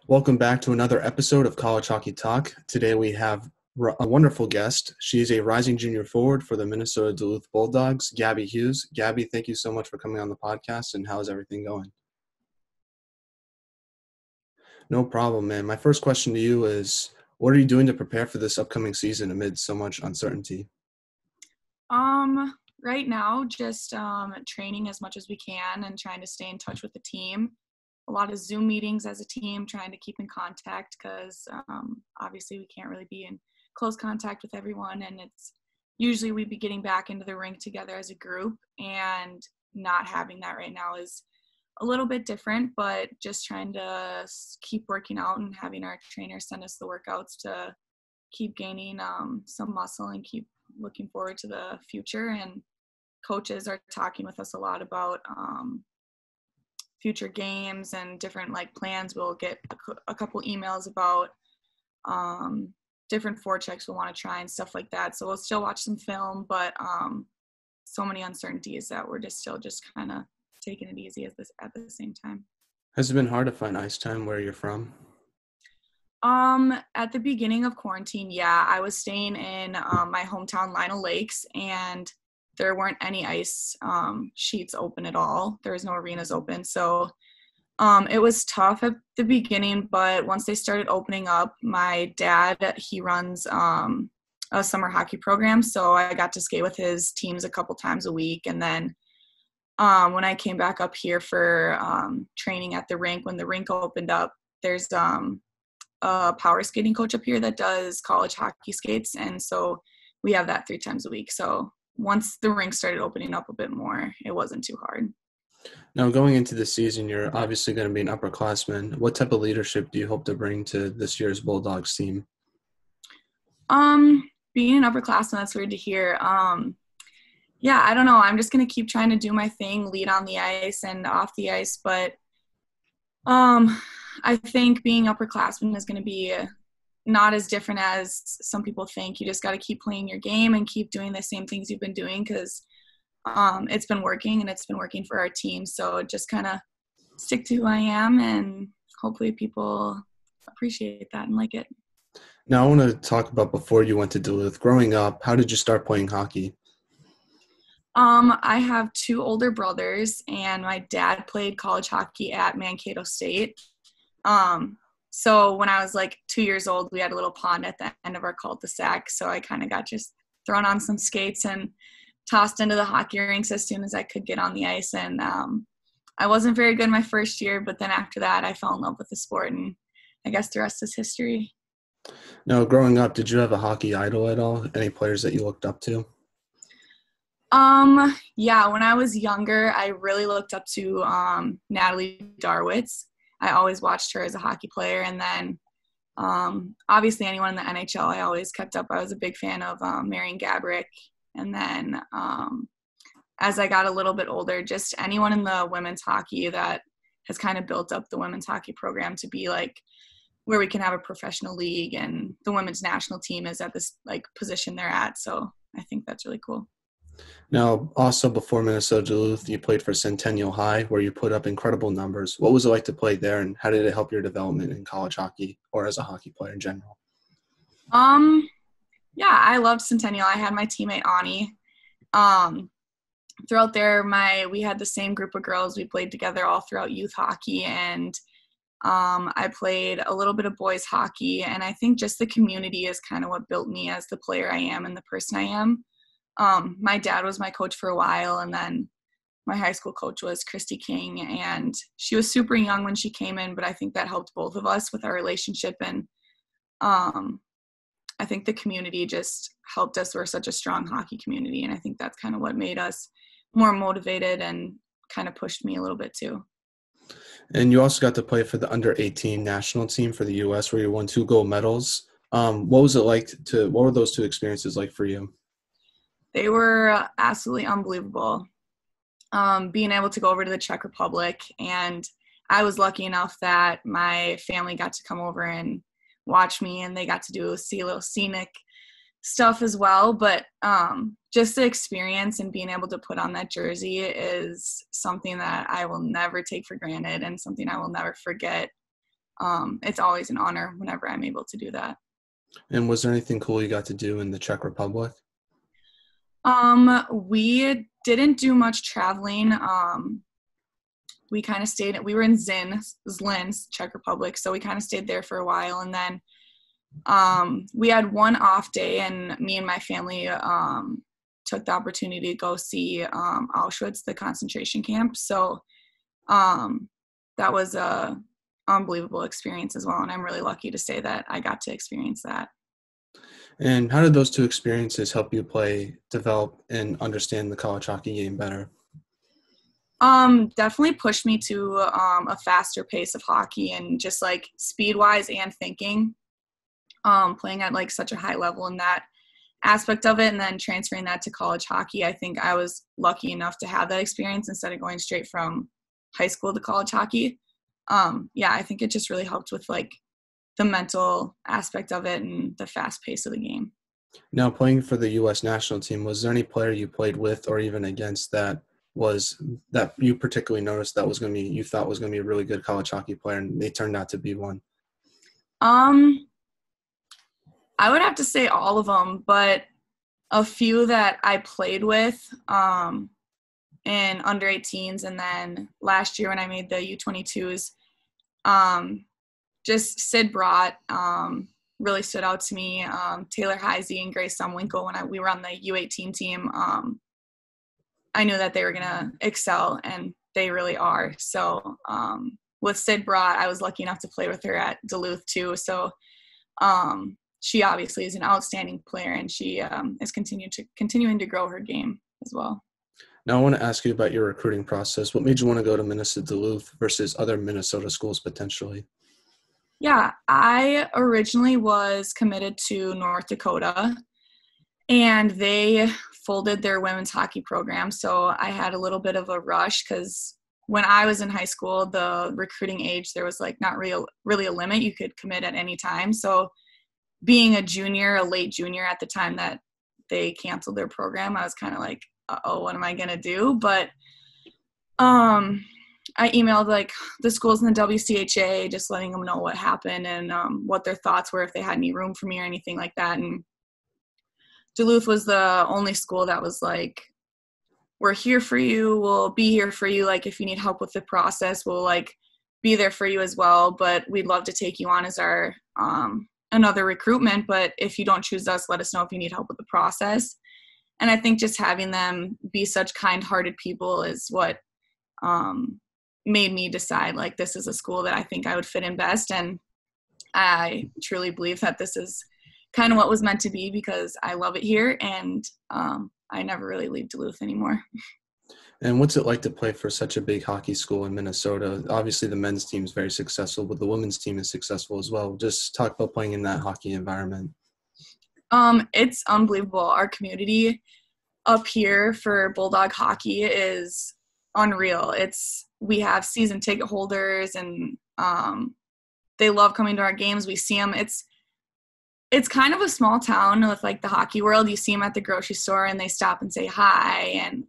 Welcome back to another episode of College Hockey Talk. Today we have a wonderful guest. She's a rising junior forward for the Minnesota Duluth Bulldogs, Gabbie Hughes. Gabbie, thank you so much for coming on the podcast, and how's everything going? No problem, man. My first question to you is, what are you doing to prepare for this upcoming season amid so much uncertainty? Right now, just training as much as we can and trying to stay in touch with the team. A lot of Zoom meetings as a team, trying to keep in contact because obviously we can't really be in close contact with everyone. And it's usually we'd be getting back into the rink together as a group, and not having that right now is a little bit different, but just trying to keep working out and having our trainers send us the workouts to keep gaining some muscle and keep looking forward to the future. And coaches are talking with us a lot about future games and different plans. We'll get a couple emails about different forechecks we'll want to try and stuff like that. So we'll still watch some film, but so many uncertainties that we're just still kind of taking it easy at the same time. Has it been hard to find ice time where you're from? At the beginning of quarantine, yeah, I was staying in my hometown, Lino Lakes, and there weren't any ice sheets open at all. There was no arenas open. So it was tough at the beginning, but once they started opening up, my dad, he runs a summer hockey program. So I got to skate with his teams a couple times a week. And then when I came back up here for training at the rink, when the rink opened up, there's a power skating coach up here that does college hockey skates. And so we have that 3 times a week. So once the rink started opening up a bit more, it wasn't too hard. Now, going into the season, you're obviously going to be an upperclassman. What type of leadership do you hope to bring to this year's Bulldogs team? Being an upperclassman, that's weird to hear. Yeah, I don't know. I'm just going to keep trying to do my thing, lead on the ice and off the ice. But I think being upperclassman is going to be not as different as some people think. You just got to keep playing your game and keep doing the same things you've been doing because it's been working, and it's been working for our team. So just kind of stick to who I am, and hopefully people appreciate that and like it. Now, I want to talk about before you went to Duluth. Growing up, how did you start playing hockey? I have 2 older brothers, and my dad played college hockey at Mankato State. So when I was 2 years old, we had a little pond at the end of our cul-de-sac. So I kind of got just thrown on some skates and tossed into the hockey rinks as soon as I could get on the ice. And I wasn't very good my first year, but then after that, I fell in love with the sport, and I guess the rest is history. Now, growing up, did you have a hockey idol at all? Any players that you looked up to? Yeah, when I was younger, I really looked up to Natalie Darwitz. I always watched her as a hockey player. And then obviously anyone in the NHL I always kept up. I was a big fan of Marian Gaborik. And then as I got a little bit older, just anyone in the women's hockey that has kind of built up the women's hockey program to be where we can have a professional league, and the women's national team is at this position they're at. So I think that's really cool. Now, also before Minnesota Duluth, you played for Centennial High, where you put up incredible numbers. What was it like to play there, and how did it help your development in college hockey or as a hockey player in general? Yeah, I loved Centennial. I had my teammate Ani. Throughout there, we had the same group of girls. We played together all throughout youth hockey, and I played a little bit of boys hockey. And I think just the community is kind of what built me as the player I am and the person I am. My dad was my coach for a while, and then my high school coach was Christy King, and she was super young when she came in, but I think that helped both of us with our relationship. And I think the community just helped us. We're such a strong hockey community, and I think that's kind of what made us more motivated and kind of pushed me a little bit too. And you also got to play for the under-18 national team for the U.S., where you won 2 gold medals. What was it like what were those 2 experiences like for you? They were absolutely unbelievable. Being able to go over to the Czech Republic, and I was lucky enough that my family got to come over and watch me, and they got to see a little scenic stuff as well. But just the experience and being able to put on that jersey is something that I will never take for granted, and something I will never forget. it's always an honor whenever I'm able to do that. And was there anything cool you got to do in the Czech Republic? We didn't do much traveling. We kind of we were in Zlin, Czech Republic, so we kind of stayed there for a while, and then we had one off day, and me and my family took the opportunity to go see Auschwitz, the concentration camp. So that was a unbelievable experience as well, and I'm really lucky to say that I got to experience that. And how did those two experiences help you develop, and understand the college hockey game better? Definitely pushed me to a faster pace of hockey, and just like speed wise and thinking, playing at like such a high level in that aspect of it, and then transferring that to college hockey. I think I was lucky enough to have that experience instead of going straight from high school to college hockey. I think it just really helped with like the mental aspect of it and the fast pace of the game. Now, playing for the U.S. national team, was there any player you played with or even against that you particularly noticed that you thought was going to be a really good college hockey player, and they turned out to be one? I would have to say all of them, but a few that I played with in under 18s, and then last year when I made the U22s, just Sid Brott really stood out to me. Taylor Heisey and Grace Sumwinkle, when we were on the U18 team, I knew that they were going to excel, and they really are. So with Sid Brott, I was lucky enough to play with her at Duluth too. So she obviously is an outstanding player, and she is continuing to grow her game as well. Now, I want to ask you about your recruiting process. What made you want to go to Minnesota Duluth versus other Minnesota schools potentially? Yeah, I originally was committed to North Dakota, and they folded their women's hockey program. So I had a little bit of a rush, because when I was in high school, the recruiting age, there was like not really a limit. You could commit at any time. So being a late junior at the time that they canceled their program, I was kind of like, what am I going to do? But I emailed like the schools in the WCHA, just letting them know what happened and what their thoughts were, if they had any room for me or anything like that. And Duluth was the only school that was like, we're here for you. We'll be here for you. Like, if you need help with the process, we'll like be there for you as well. But we'd love to take you on as our another recruitment. But if you don't choose us, let us know if you need help with the process. And I think just having them be such kind-hearted people is what made me decide, like, this is a school that I think I would fit in best. And I truly believe that this is kind of what was meant to be, because I love it here, and I never really leave Duluth anymore. And what's it like to play for such a big hockey school in Minnesota? Obviously, the men's team is very successful, but the women's team is successful as well. Just talk about playing in that hockey environment. It's unbelievable. Our community up here for Bulldog hockey is unreal. We have season ticket holders, and they love coming to our games. We see them. It's kind of a small town with like the hockey world. You see them at the grocery store, and they stop and say hi. And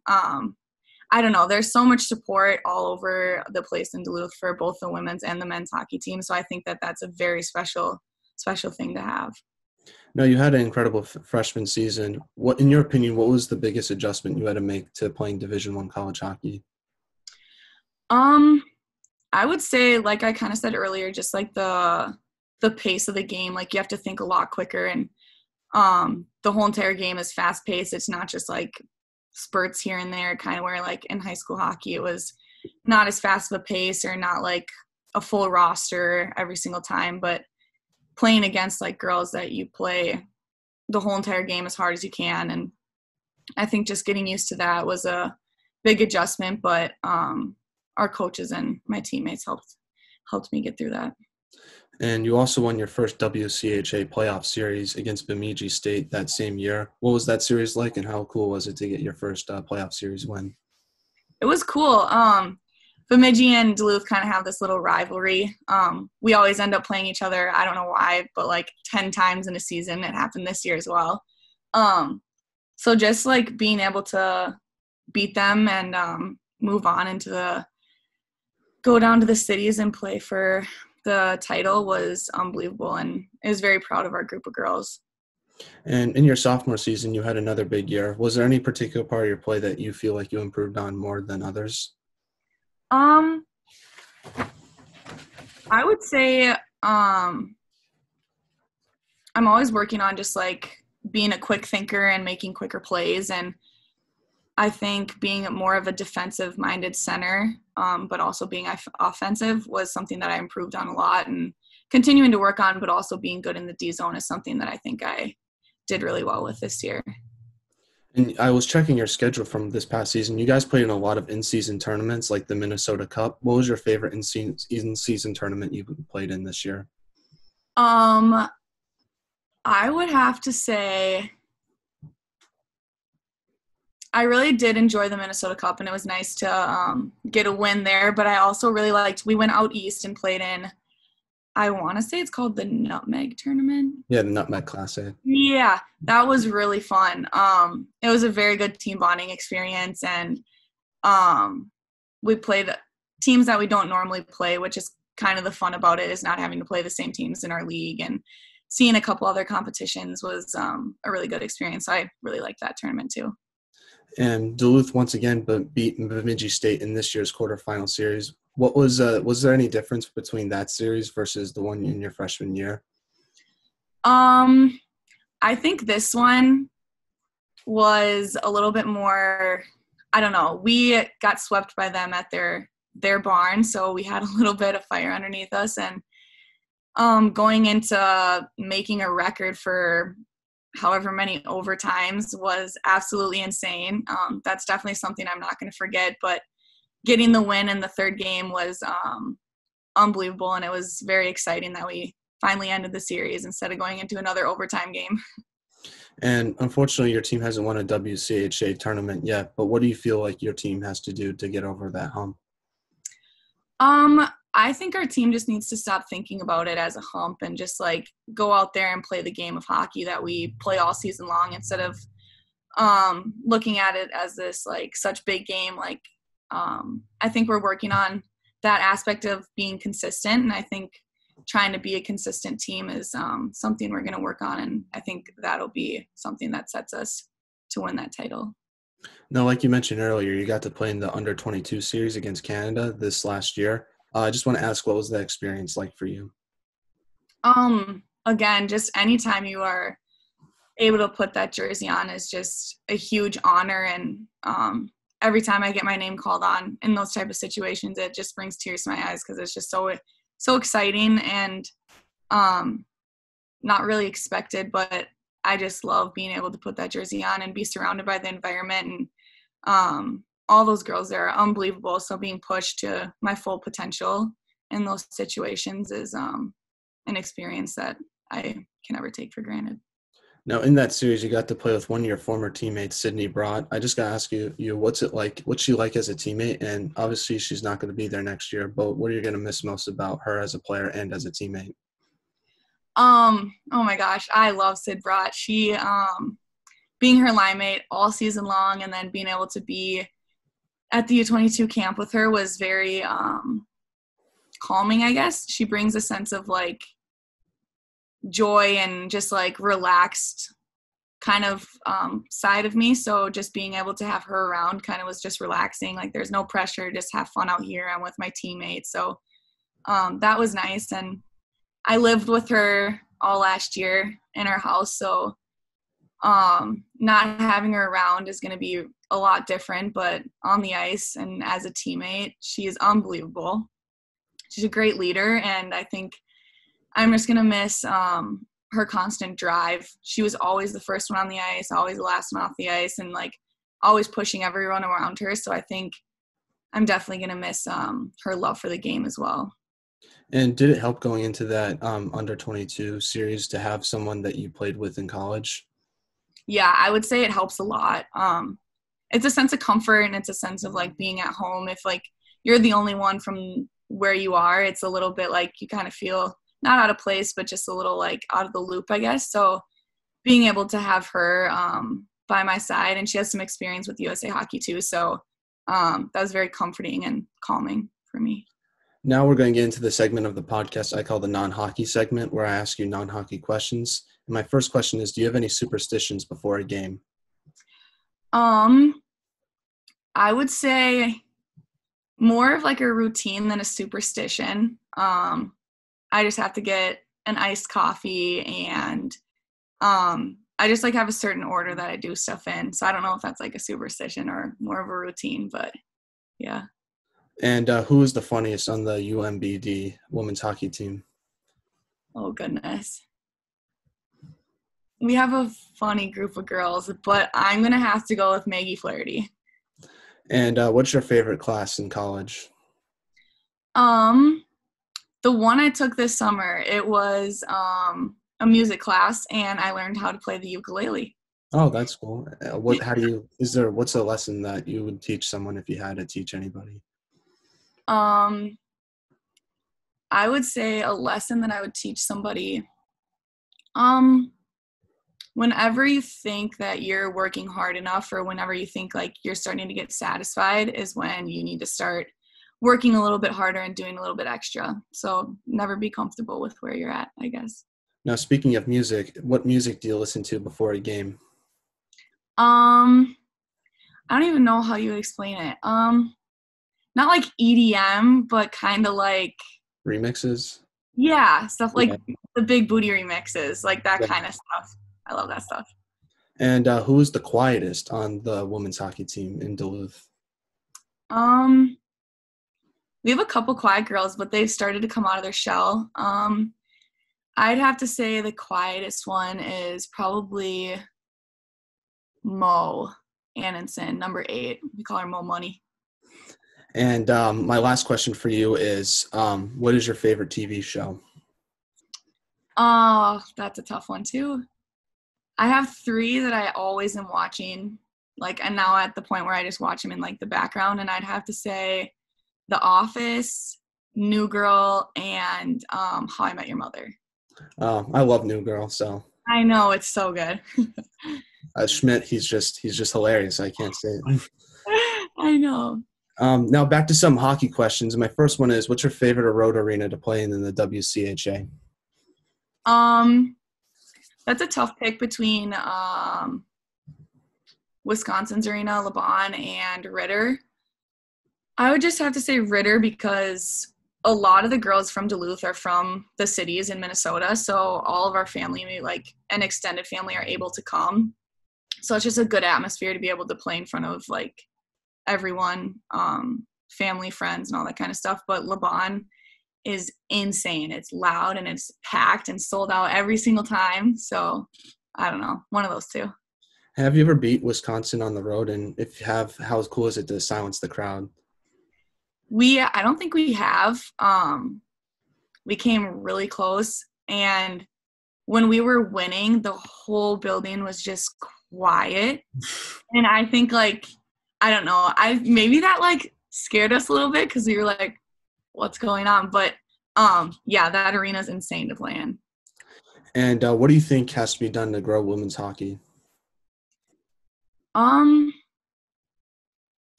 I don't know, there's so much support all over the place in Duluth for both the women's and the men's hockey team. So I think that that's a very special thing to have. Now, you had an incredible freshman season. What, in your opinion, what was the biggest adjustment you had to make to playing Division I college hockey? I would say, like I kind of said earlier, just like the pace of the game. Like, you have to think a lot quicker, and the whole entire game is fast paced. It's not just like spurts here and there, kind of where like in high school hockey it was not as fast of a pace, or not like a full roster every single time. But playing against like girls that you play the whole entire game as hard as you can, and I think just getting used to that was a big adjustment. But our coaches and my teammates helped me get through that. And you also won your first WCHA playoff series against Bemidji State that same year. What was that series like, and how cool was it to get your first playoff series win? It was cool. Bemidji and Duluth kind of have this little rivalry. We always end up playing each other. I don't know why, but like 10 times in a season. It happened this year as well. So just like being able to beat them and move on go down to the cities and play for the title was unbelievable, and I was very proud of our group of girls. And in your sophomore season, you had another big year. Was there any particular part of your play that you feel like you improved on more than others? Um, I would say I'm always working on just like being a quick thinker and making quicker plays, and I think being more of a defensive-minded center, but also being offensive was something that I improved on a lot and continuing to work on, but also being good in the D zone is something that I think I did really well with this year. And I was checking your schedule from this past season. You guys played in a lot of in-season tournaments like the Minnesota Cup. What was your favorite in-season tournament you played in this year? I would have to say I really did enjoy the Minnesota Cup, and it was nice to get a win there. But I also really liked – we went out east and played in – I want to say it's called the Nutmeg Tournament. Yeah, the Nutmeg Classic. Yeah, that was really fun. It was a very good team bonding experience, and we played teams that we don't normally play, which is kind of the fun about it, is not having to play the same teams in our league, and seeing a couple other competitions was a really good experience. So I really liked that tournament too. And Duluth once again beat Bemidji State in this year's quarterfinal series. What was there any difference between that series versus the one in your freshman year? I think this one was a little bit more, I don't know. We got swept by them at their barn, so we had a little bit of fire underneath us, and going into making a record for however many overtimes was absolutely insane. That's definitely something I'm not going to forget, but getting the win in the third game was unbelievable, and it was very exciting that we finally ended the series instead of going into another overtime game. And unfortunately, your team hasn't won a WCHA tournament yet, but what do you feel like your team has to do to get over that hump? I think our team just needs to stop thinking about it as a hump and just like go out there and play the game of hockey that we play all season long, instead of looking at it as this like such big game. Like I think we're working on that aspect of being consistent, and I think trying to be a consistent team is something we're going to work on, and I think that'll be something that sets us to win that title. Now, like you mentioned earlier, you got to play in the under-22 series against Canada this last year. I just want to ask, what was that experience like for you? Again, just anytime you are able to put that jersey on is just a huge honor, and every time I get my name called on in those type of situations, it just brings tears to my eyes because it's just so exciting and not really expected, but I just love being able to put that jersey on and be surrounded by the environment, and all those girls there are unbelievable. So being pushed to my full potential in those situations is an experience that I can never take for granted. Now, in that series, you got to play with one of your former teammates, Sydney Brott. I just got to ask you, what's it like? What's she like as a teammate? And obviously, she's not going to be there next year, but what are you going to miss most about her as a player and as a teammate? Oh my gosh, I love Sid Brott. She, being her line mate all season long, and then being able to be at the U22 camp with her was very calming, I guess. She brings a sense of like joy and just like relaxed kind of side of me. So just being able to have her around kind of was just relaxing. Like there's no pressure, just have fun out here. I'm with my teammates. So that was nice. And I lived with her all last year in her house. So not having her around is going to be a lot different, but on the ice and as a teammate, she is unbelievable. She's a great leader, and I think I'm just going to miss her constant drive. She was always the first one on the ice, always the last one off the ice, and like always pushing everyone around her. So I think I'm definitely going to miss her love for the game as well. And did it help going into that under-22 series to have someone that you played with in college? Yeah, I would say it helps a lot. It's a sense of comfort, and it's a sense of like being at home. If like you're the only one from where you are, it's a little bit like you kind of feel not out of place, but just a little like out of the loop, I guess. So being able to have her by my side, and she has some experience with USA Hockey too. So that was very comforting and calming for me. Now we're going to get into the segment of the podcast I call the non-hockey segment, where I ask you non-hockey questions. And my first question is, do you have any superstitions before a game? I would say more of like a routine than a superstition. I just have to get an iced coffee and I just like have a certain order that I do stuff in. So I don't know if that's like a superstition or more of a routine, but yeah. And who is the funniest on the UMBD women's hockey team? Oh, goodness. We have a funny group of girls, but I'm going to have to go with Maggie Flaherty. And what's your favorite class in college? The one I took this summer, it was a music class, and I learned how to play the ukulele. Oh, that's cool. What's a lesson that you would teach someone if you had to teach anybody? I would say a lesson that I would teach somebody. Whenever you think that you're working hard enough or whenever you think like you're starting to get satisfied is when you need to start working a little bit harder and doing a little bit extra. So never be comfortable with where you're at, I guess. Now, speaking of music, what music do you listen to before a game? I don't even know how you would explain it. Not like EDM, but kind of like Remixes? yeah, stuff like Yeah. the big booty remixes, like that Yeah. kind of stuff. I love that stuff. And who is the quietest on the women's hockey team in Duluth? We have a couple quiet girls, but they've started to come out of their shell. I'd have to say the quietest one is probably Mo Annenson, number 8. We call her Mo Money. And my last question for you is, what is your favorite TV show? Oh, that's a tough one too. I have 3 that I always am watching, like, and now at the point where I just watch them in like the background, and I'd have to say The Office, New Girl, and How I Met Your Mother. I love New Girl, so I know, it's so good. Schmidt, he's just hilarious. I can't say it. I know. Now back to some hockey questions. My first one is, what's your favorite road arena to play in the WCHA? That's a tough pick between Wisconsin's arena, LeBon, and Ritter. I would just have to say Ritter because a lot of the girls from Duluth are from the cities in Minnesota, so all of our family, like an extended family, are able to come. So it's just a good atmosphere to be able to play in front of like everyone, family, friends, and all that kind of stuff. But LeBon is insane. It's loud and it's packed and sold out every single time. So I don't know, one of those two. Have you ever beat Wisconsin on the road? And if you have, how cool is it to silence the crowd? I don't think we have. We came really close, and when we were winning, the whole building was just quiet. And I think like, I don't know, maybe that like scared us a little bit because we were like, what's going on? But yeah, that arena is insane to play in. And what do you think has to be done to grow women's hockey? I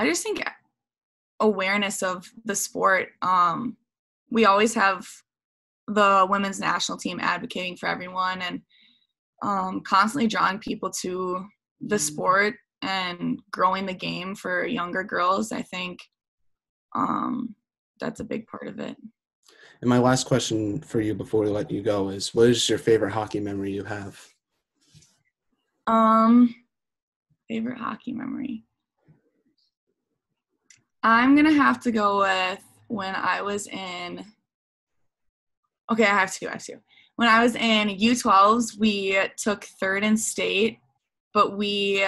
just think awareness of the sport. We always have the women's national team advocating for everyone and constantly drawing people to the sport and growing the game for younger girls. I think that's a big part of it. And my last question for you before we let you go is, what is your favorite hockey memory you have? Favorite hockey memory. I'm going to have to go with when I was in – okay, I have to. When I was in U12s, we took 3rd in state, but we,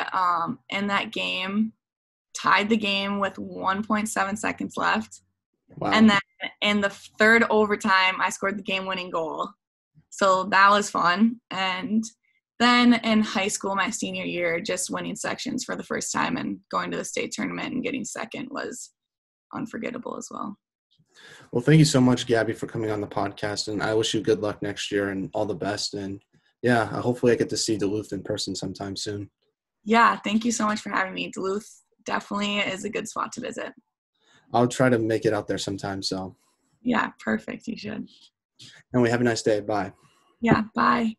in that game, tied the game with 1.7 seconds left. Wow. And then in the 3rd overtime, I scored the game-winning goal. So that was fun. And then in high school, my senior year, just winning sections for the first time and going to the state tournament and getting 2nd was unforgettable as well. Well, thank you so much, Gabbie, for coming on the podcast, and I wish you good luck next year and all the best. And yeah, hopefully I get to see Duluth in person sometime soon. Yeah, thank you so much for having me. Duluth definitely is a good spot to visit. I'll try to make it out there sometime. So, Yeah, perfect. You should. and we have a nice day. Bye. Yeah, bye.